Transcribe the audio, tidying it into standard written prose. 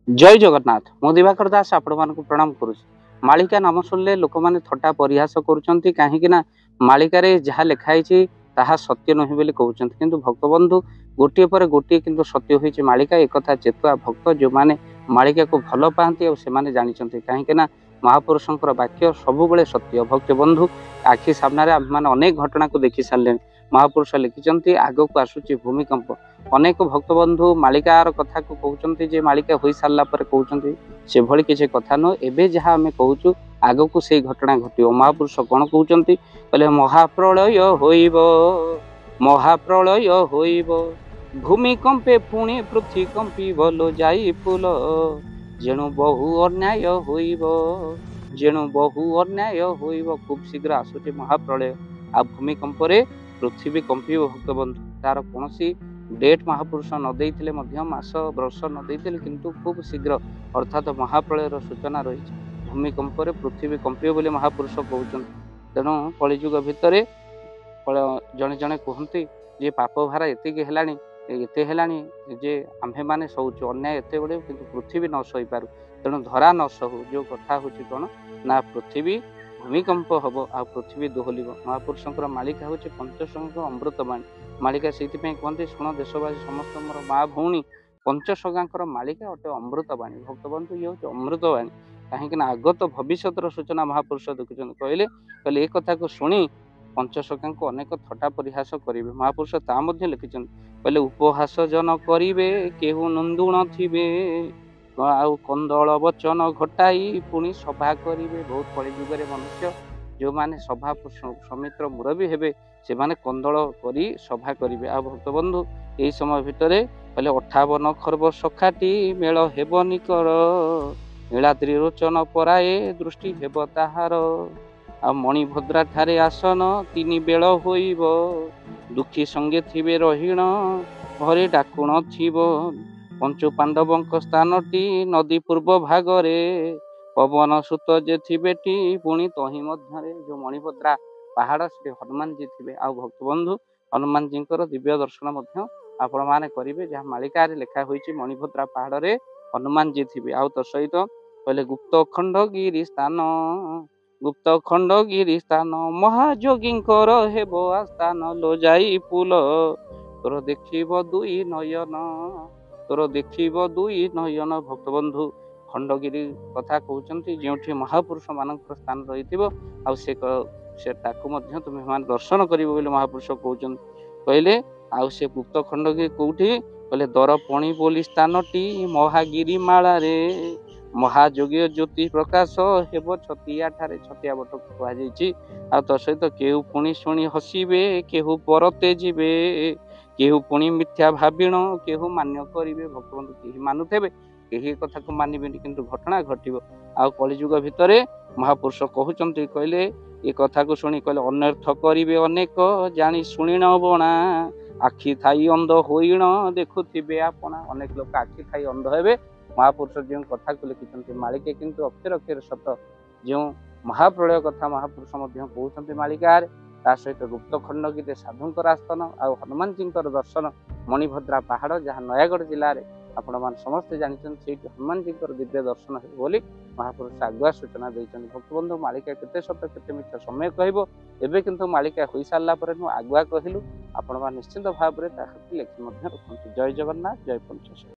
जय जगन्नाथ मु दिवाकर दास आपण मानक प्रणाम करुँ। मालिका नाम शुणिले लोक मैंने थट्टा परिहास करुँच कहीं मालिकार जहाँ लिखाई ताहा सत्य नुहे बोली कहते किंतु भक्त बंधु गोटे पर गोटे किंतु सत्य होती मालिका एक चेतुआ भक्त जो मैंने मालिका को भल पाती और से जानते कहीं महापुरुषंकर वाक्य सबुबले सत्य। भक्त बंधु आखि सामने आम मैंने अनेक घटना को देखी सारे महापुरुष लिखिं आग को आसूची भूमिकंप अनेक भक्त बंधु मालिकार कथा को कहते जे मालिका हो सारा कहते से भली किसी कथा नुह एवं जहाँ आम कहूँ आग को से घटना घटो। महापुरुष कौन कहते कहले महाप्रलय होइब महाप्रलय होइब भूमिकंपे पुणी पृथ्वी कंपी भलो जाई फूल जेणु बहु अन्याय होइब जेणु बहु अन्याय होइब। खूब शीघ्र आसूचे महाप्रलय आ भूमिकंप पृथ्वी कंपी भक्त बंधु तार कौन डेट महापुरुष न देते मास वर्ष न देते किंतु खूब शीघ्र अर्थात महाप्रलयर सूचना रही भूमिकंप पृथ्वी कंपे बोली महापुरुष कहते। तेणु कलिजुग भितर जड़े जड़े कहते जे पाप भार एतिक जे आम्भे मैंने सहूचु अन्याय एत बड़े कि पृथ्वी न सही पारू तेणु धरा न सहू जो कथा हूँ कौन ना पृथ्वी भूमिकंप हम आ पृथ्वी दोहलिब। महापुरुषंकर मालिका हूँ पंचसंग अमृतवाणी मालिका से कहते शुण देशवासी समस्त मोर माँ भौणी पंचसगांकर मालिका अटे अमृतवाणी। भक्त बंधु ये हूँ अमृतवाणी कहीं आगत भविष्य सूचना महापुरुष देखुं कहले कहले एक कथा को शुणी पंचसखा को अनेक थट्टा परिहास करेंगे। महापुरुष ता लिखिं कहले उपहास जन करेंगे केहू नंदुण थे आउ कंदल वचन घटाई पुणी सभा करेंगे। बहुत कलिजुगे मनुष्य जो माने सभा समित्र मुरबी हेबे से माने कंदल करी सभा करेंगे। आ भक्त बंधु यही समय भितर कहले 58 खर्ब सखाटी मेल हेब निकर नीलाद्री रोचन पराए दृष्टि हेब ताहार आ मणिभद्रा ठारे आसन 3 बेल होइब दुखी संगे थिबे रहीण घरे डाकुण थिब पंचु पांडवंक स्थानटी नदी पूर्व भागरे पवन सुत जे थिबेटी पुणी तही मध्य जो मणिभद्रा पहाड़ से हनुमान जी थे। आ भक्त बंधु हनुमान जी दिव्य दर्शन आपण मैंने करेंगे जहाँ मालिकार लिखा हुई मणिभद्रा पहाड़ रे हनुमान जी थे। आउ तो सहित कहले गुप्त खंडगिरी स्थान गुप्त खंडगिरी स्थान महाजोगींकर हेब आस्थान लो जाई फूल तोर देखिब दुई नयन तोर देखिब दुई नयन। भक्त बंधु खंडगिरी कथा कहते जो महापुरुष मान स्थान रही से तुम्हें दर्शन कर महापुरुष कहते कहले आउ से गुप्त खंडगिरी कौटी कहले दरपणी बोली स्थान टी महागिरी माला रे महायोगी ज्योति प्रकाश हेब छतिया ठारे छतिया बट कहुई। आ तो सहित केहू पुणी शुणी हसीबे केहू परते जीवे केहू पुणी मिथ्या भाविण केहू मान्य करेंगे। भक्त बंधु कहीं मानुथे कहीं कथा को मानबेनि किंतु घटना घटव। आ कलिजुग भितर महापुरुष कहते कहले ये कथा को शुणी कहले अनर्थ करेंगे अनेक जानी शुणी न बणा आखि थाई अंध होइण देखुथिबे आपना। अनेक लोक आखि थाई अंध हेबे महापुरुष जो कथा को लिखिं मालिके किंतु अक्षर अक्षर सत जो महाप्रलय कथा महापुरुष कहते मालिकार ता सहित गुप्त खंडगिरी साधुंकर आस्थान आ हनुमान जी दर्शन मणिभद्रा पहाड़ जहाँ नयागढ़ जिले में आपण मान समस्ते जानते हनुमान जी दिव्य दर्शन है बोली महापुरुष आगुआ सूचना देते। भक्त बंधु मालिका केते सत केते मिथ्या समय कहब एबे किंतु मालिका हो सारा पर आगुआ कहलु आपण निश्चिंत भाव में लिखि रखु। जय जगन्नाथ जय पंचशील।